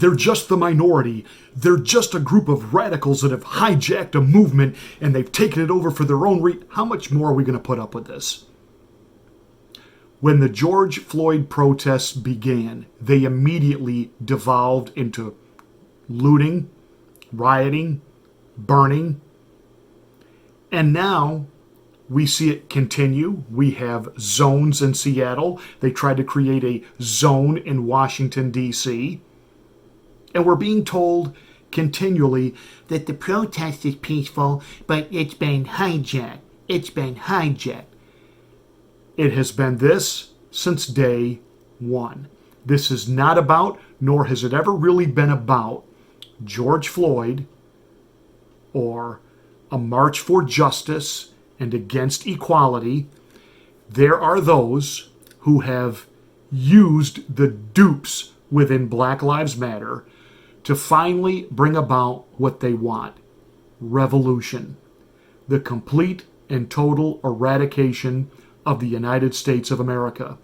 They're just the minority. They're just a group of radicals that have hijacked a movement and they've taken it over for their own How much more are we going to put up with this? When the George Floyd protests began, they immediately devolved into looting, rioting, burning. And now we see it continue. We have zones in Seattle. They tried to create a zone in Washington, D.C. And we're being told continually that the protest is peaceful, but it's been hijacked. It's been hijacked. It has been this since day one. This is not about, nor has it ever really been about, George Floyd or a march for justice and against equality. There are those who have used the dupes within Black Lives Matter to finally bring about what they want: revolution, the complete and total eradication of the United States of America.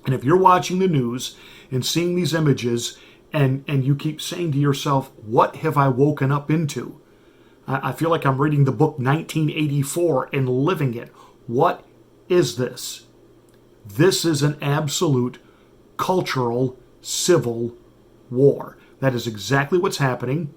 And if you're watching the news and seeing these images and you keep saying to yourself, what have I woken up into? I feel like I'm reading the book 1984 and living it. What is this? This is an absolute cultural civil war. That is exactly what's happening.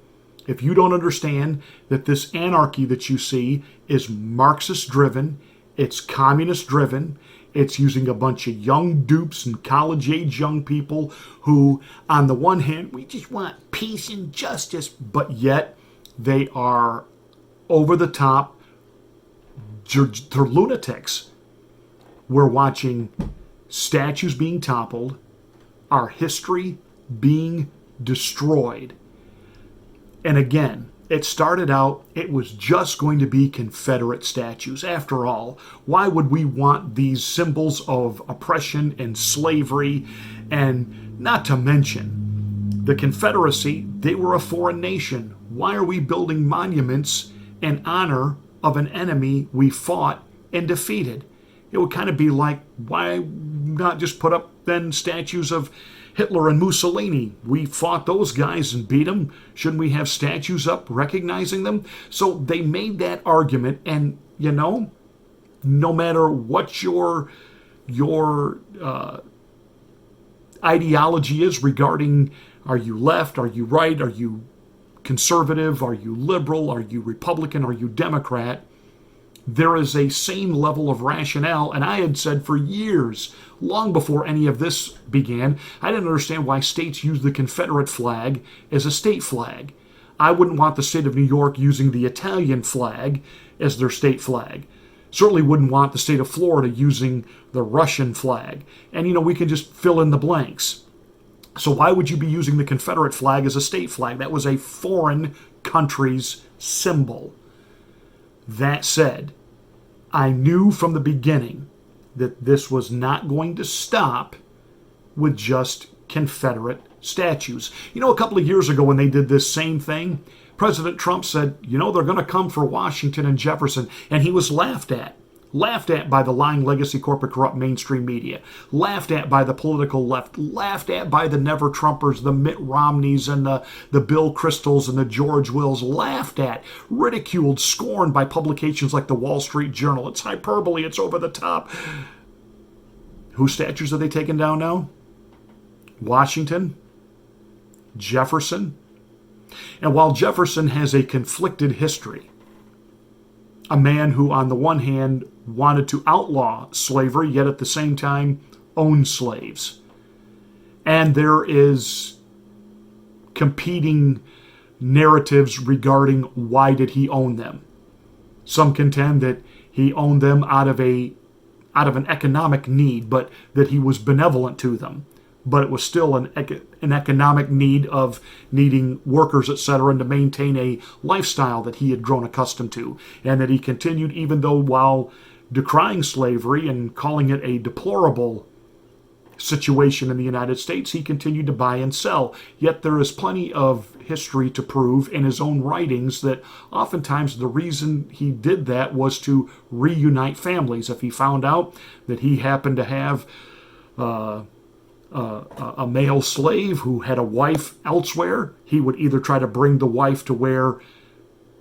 If you don't understand that this anarchy that you see is Marxist driven, it's communist driven, it's using a bunch of young dupes and college age young people who, on the one hand, we just want peace and justice, but yet they are over the top. They're lunatics. We're watching statues being toppled, our history being destroyed. And again, it started out, it was just going to be Confederate statues. After all, why would we want these symbols of oppression and slavery? And not to mention, the Confederacy, they were a foreign nation. Why are we building monuments in honor of an enemy we fought and defeated? It would kind of be like, why not just put up then statues of Hitler and Mussolini? We fought those guys and beat them. Shouldn't we have statues up recognizing them? So they made that argument, and no matter what your ideology is regarding, are you left, are you right, are you conservative, are you liberal, are you Republican, are you Democrat, there is a same level of rationale. And I had said for years, long before any of this began, I didn't understand why states use the Confederate flag as a state flag. I wouldn't want the state of New York using the Italian flag as their state flag. Certainly wouldn't want the state of Florida using the Russian flag. And we can just fill in the blanks. So why would you be using the Confederate flag as a state flag? That was a foreign country's symbol. That said, I knew from the beginning that this was not going to stop with just Confederate statues. A couple of years ago when they did this same thing, President Trump said, they're going to come for Washington and Jefferson, and he was laughed at. Laughed at by the lying legacy corporate corrupt mainstream media, laughed at by the political left, laughed at by the never Trumpers, the Mitt Romneys and the Bill Kristols and the George Wills, laughed at, ridiculed, scorned by publications like the Wall Street Journal. It's hyperbole, it's over the top. Whose statues are they taking down now? Washington, Jefferson. And while Jefferson has a conflicted history, a man who on the one hand wanted to outlaw slavery, yet at the same time owned slaves. And there is competing narratives regarding why did he own them. Some contend that he owned them out of an economic need, but that he was benevolent to them. But it was still an economic need of needing workers, etc., and to maintain a lifestyle that he had grown accustomed to. And that he continued, even though while decrying slavery and calling it a deplorable situation in the United States, he continued to buy and sell. Yet there is plenty of history to prove in his own writings that oftentimes the reason he did that was to reunite families. If he found out that he happened to have a male slave who had a wife elsewhere, he would either try to bring the wife to where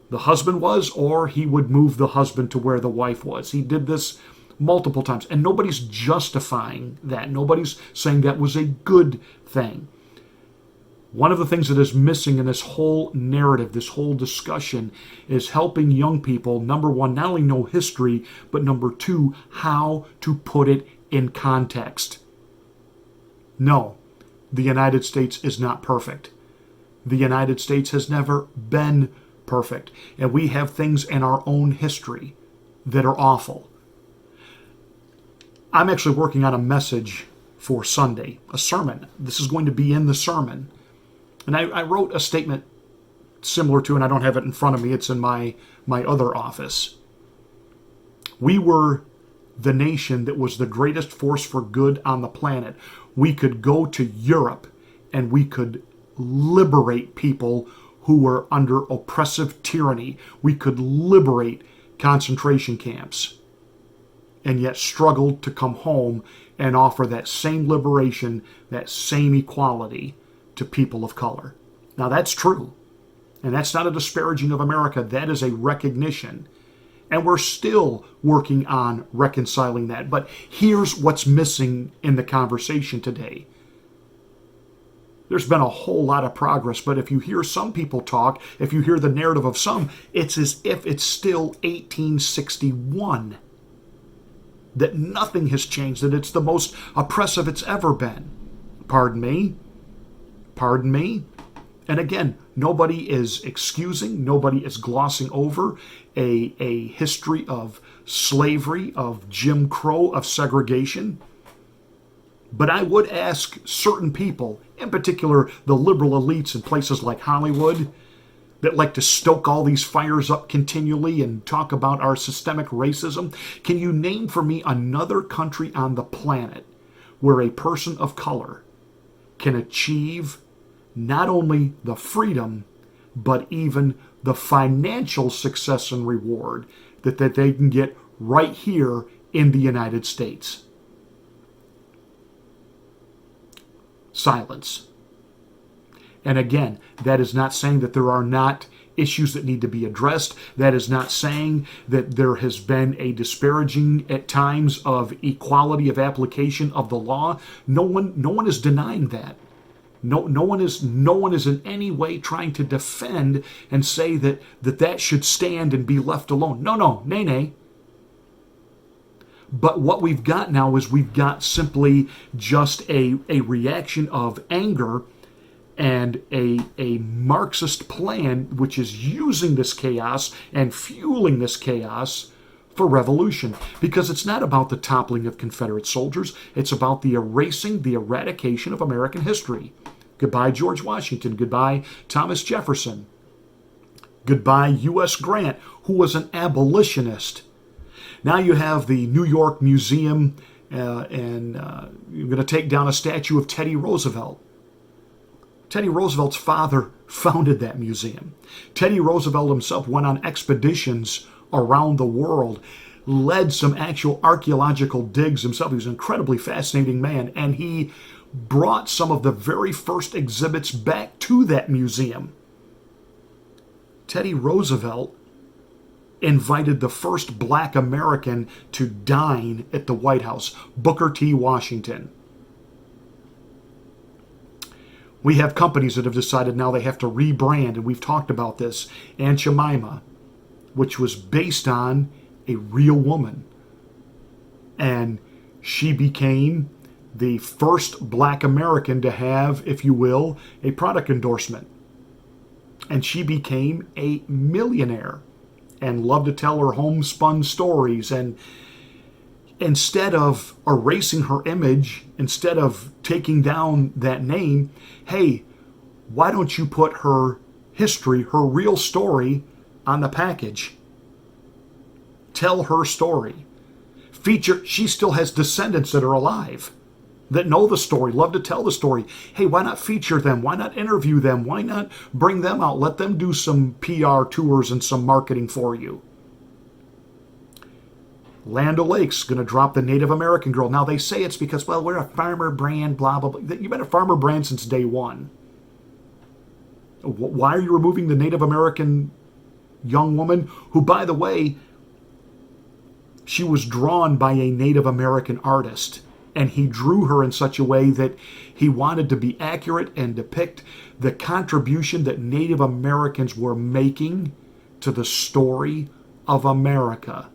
the husband was, or he would move the husband to where the wife was. He did this multiple times, and nobody's justifying that. Nobody's saying that was a good thing. One of the things that is missing in this whole narrative, this whole discussion, is helping young people, number one, not only know history, but number two, how to put it in context. No, the United States is not perfect. The United States has never been perfect. And we have things in our own history that are awful. I'm actually working on a message for Sunday, a sermon. This is going to be in the sermon. And I wrote a statement similar to, and I don't have it in front of me, it's in my other office. We were the nation that was the greatest force for good on the planet. We could go to Europe and we could liberate people who were under oppressive tyranny. We could liberate concentration camps, and yet struggled to come home and offer that same liberation, that same equality to people of color. Now that's true. And that's not a disparaging of America. That is a recognition. And we're still working on reconciling that. But here's what's missing in the conversation today. There's been a whole lot of progress, but if you hear some people talk, if you hear the narrative of some, it's as if it's still 1861. That nothing has changed, that it's the most oppressive it's ever been. Pardon me? Pardon me? And again, nobody is excusing, nobody is glossing over a history of slavery, of Jim Crow, of segregation. But I would ask certain people, in particular the liberal elites in places like Hollywood, that like to stoke all these fires up continually and talk about our systemic racism, can you name for me another country on the planet where a person of color can achieve not only the freedom, but even the financial success and reward that they can get right here in the United States? Silence. And again, that is not saying that there are not issues that need to be addressed. That is not saying that there has been a disparaging at times of equality of application of the law. No one is denying that. No one is in any way trying to defend and say that should stand and be left alone. No, nay. But what we've got now is we've got simply just a reaction of anger and a Marxist plan which is using this chaos and fueling this chaos for revolution. Because it's not about the toppling of Confederate soldiers, it's about the erasing, the eradication of American history. Goodbye George Washington, goodbye Thomas Jefferson, goodbye U.S. Grant, who was an abolitionist. Now you have the New York Museum and you're going to take down a statue of Teddy Roosevelt. Teddy Roosevelt's father founded that museum. Teddy Roosevelt himself went on expeditions around the world, led some actual archaeological digs himself. He was an incredibly fascinating man, and he brought some of the very first exhibits back to that museum. Teddy Roosevelt invited the first black American to dine at the White House, Booker T. Washington. We have companies that have decided now they have to rebrand, and we've talked about this. Aunt Jemima, which was based on a real woman. And she became the first black American to have, if you will, a product endorsement. And she became a millionaire and loved to tell her homespun stories. And instead of erasing her image, instead of taking down that name, hey, why don't you put her history, her real story on the package? Tell her story. Feature, she still has descendants that are alive, that know the story, love to tell the story. Hey, why not feature them? Why not interview them? Why not bring them out? Let them do some PR tours and some marketing for you. Land O'Lakes going to drop the Native American girl. Now they say it's because, well, we're a farmer brand, blah, blah, blah. You've been a farmer brand since day one. Why are you removing the Native American young woman who, by the way, she was drawn by a Native American artist, and he drew her in such a way that he wanted to be accurate and depict the contribution that Native Americans were making to the story of America.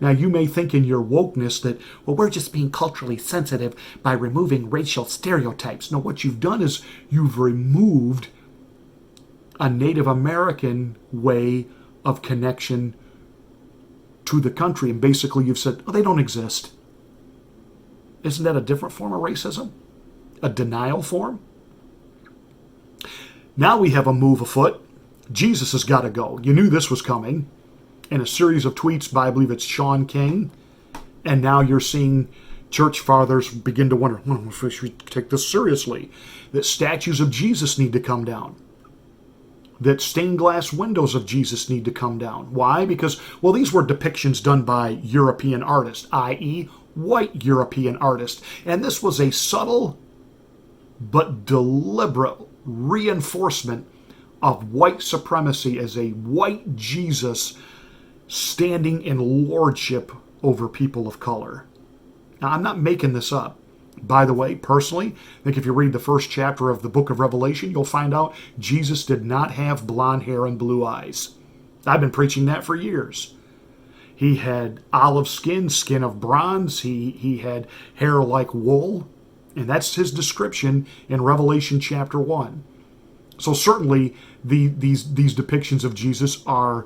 Now, you may think in your wokeness that, well, we're just being culturally sensitive by removing racial stereotypes. No, what you've done is you've removed a Native American way of connection to the country, and basically you've said, oh, they don't exist. Isn't that a different form of racism? A denial form? Now we have a move afoot. Jesus has got to go. You knew this was coming. In a series of tweets by, I believe it's Sean King, and now you're seeing church fathers begin to wonder, should we take this seriously? That statues of Jesus need to come down. That stained glass windows of Jesus need to come down. Why? Because, well, these were depictions done by European artists, i.e., white European artists. And this was a subtle but deliberate reinforcement of white supremacy as a white Jesus standing in lordship over people of color. Now, I'm not making this up. By the way, personally, I think if you read the first chapter of the book of Revelation, you'll find out Jesus did not have blonde hair and blue eyes. I've been preaching that for years. He had olive skin, skin of bronze. He had hair like wool. And that's his description in Revelation chapter 1. So certainly these depictions of Jesus are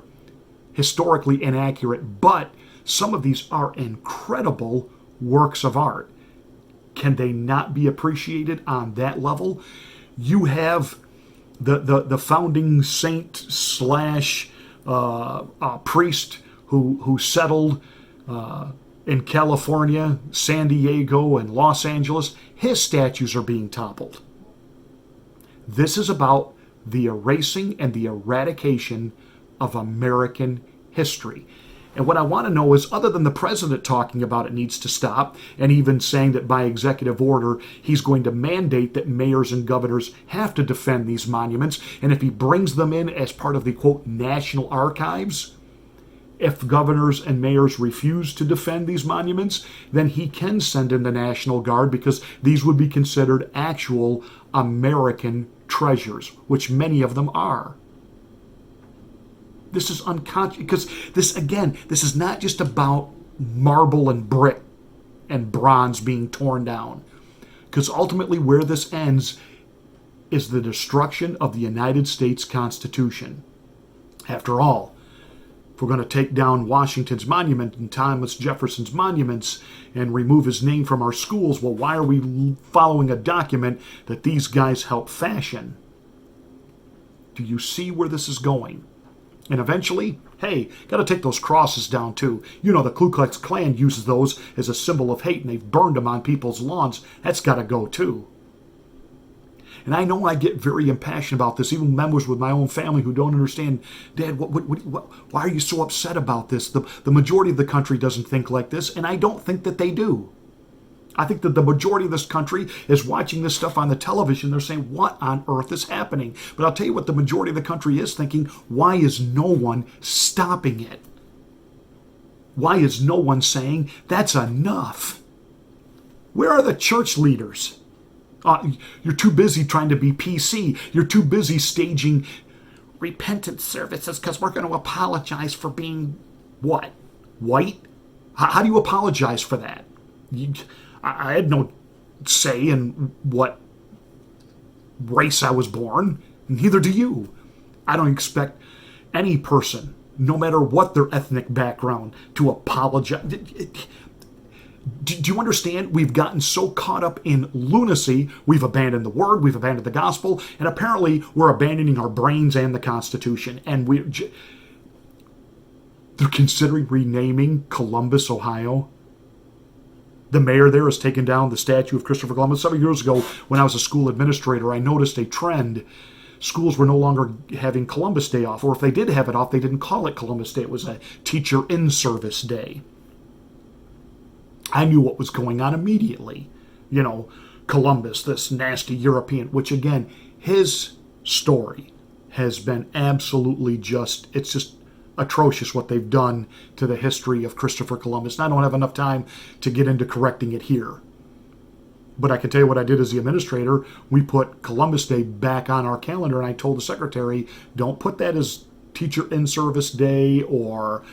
historically inaccurate, but some of these are incredible works of art. Can they not be appreciated on that level? You have the founding saint slash priest who settled in California, San Diego, and Los Angeles. His statues are being toppled. This is about the erasing and the eradication of American history. And what I want to know is, other than the president talking about it needs to stop, and even saying that by executive order he's going to mandate that mayors and governors have to defend these monuments, and if he brings them in as part of the, quote, National Archives, if governors and mayors refuse to defend these monuments, then he can send in the National Guard, because these would be considered actual American treasures, which many of them are. This is unconscious, because this is not just about marble and brick and bronze being torn down. Because ultimately where this ends is the destruction of the United States Constitution. After all, if we're going to take down Washington's monument and Thomas Jefferson's monuments and remove his name from our schools, well, why are we following a document that these guys helped fashion? Do you see where this is going? And eventually, hey, got to take those crosses down too. You know, the Ku Klux Klan uses those as a symbol of hate, and they've burned them on people's lawns. That's got to go too. And I know I get very impassioned about this, even members with my own family who don't understand, Dad, why are you so upset about this? The majority of the country doesn't think like this, and I don't think that they do. I think that the majority of this country is watching this stuff on the television. They're saying, what on earth is happening? But I'll tell you what the majority of the country is thinking. Why is no one stopping it? Why is no one saying, that's enough? Where are the church leaders? You're too busy trying to be PC. You're too busy staging repentance services because we're going to apologize for being what? White? How do you apologize for that? I had no say in what race I was born. Neither do you. I don't expect any person, no matter what their ethnic background, to apologize. Do you understand? We've gotten so caught up in lunacy, we've abandoned the Word, we've abandoned the gospel, and apparently we're abandoning our brains and the Constitution. And they're considering renaming Columbus, Ohio. The mayor there has taken down the statue of Christopher Columbus. Several years ago, when I was a school administrator, I noticed a trend. Schools were no longer having Columbus Day off, or if they did have it off, they didn't call it Columbus Day. It was a teacher in-service day. I knew what was going on immediately. You know, Columbus, this nasty European, which again, his story has been absolutely it's just atrocious what they've done to the history of Christopher Columbus. And I don't have enough time to get into correcting it here. But I can tell you what I did as the administrator. We put Columbus Day back on our calendar, and I told the secretary, don't put that as Teacher in-Service Day or,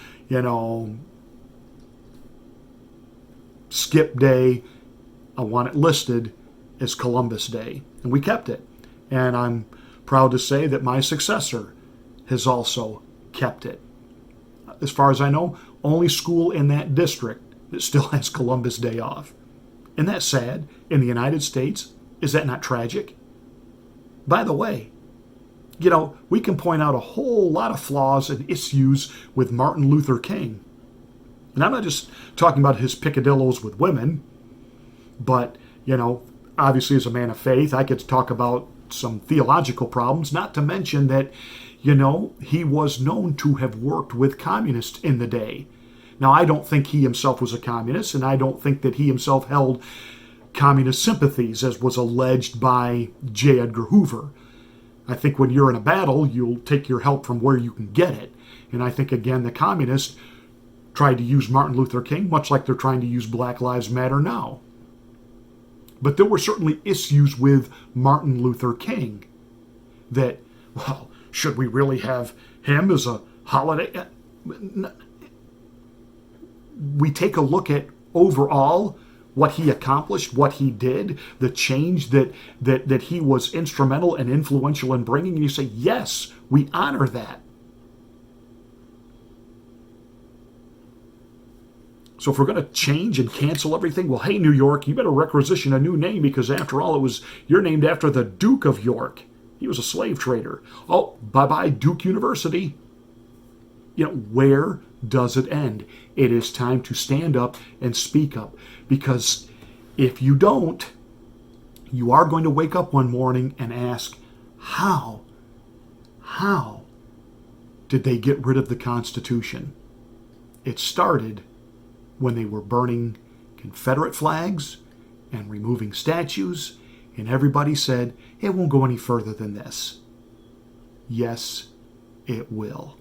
Skip Day. I want it listed as Columbus Day. And we kept it. And I'm proud to say that my successor has also kept it. As far as I know, only school in that district that still has Columbus Day off. Isn't that sad? In the United States, is that not tragic? By the way, we can point out a whole lot of flaws and issues with Martin Luther King. And I'm not just talking about his picadillos with women, but, obviously as a man of faith, I could talk about some theological problems, not to mention that, he was known to have worked with communists in the day. Now, I don't think he himself was a communist, and I don't think that he himself held communist sympathies, as was alleged by J. Edgar Hoover. I think when you're in a battle, you'll take your help from where you can get it. And I think, again, the communists tried to use Martin Luther King, much like they're trying to use Black Lives Matter now. But there were certainly issues with Martin Luther King that, should we really have him as a holiday? We take a look at overall what he accomplished, what he did, the change that he was instrumental and influential in bringing, and you say, yes, we honor that. So if we're going to change and cancel everything, well, hey, New York, you better requisition a new name, because after all, you're named after the Duke of York. He was a slave trader. Oh, bye-bye, Duke University. Where does it end? It is time to stand up and speak up, because if you don't, you are going to wake up one morning and ask, how did they get rid of the Constitution? It started when they were burning Confederate flags and removing statues, and everybody said, it won't go any further than this. Yes, it will.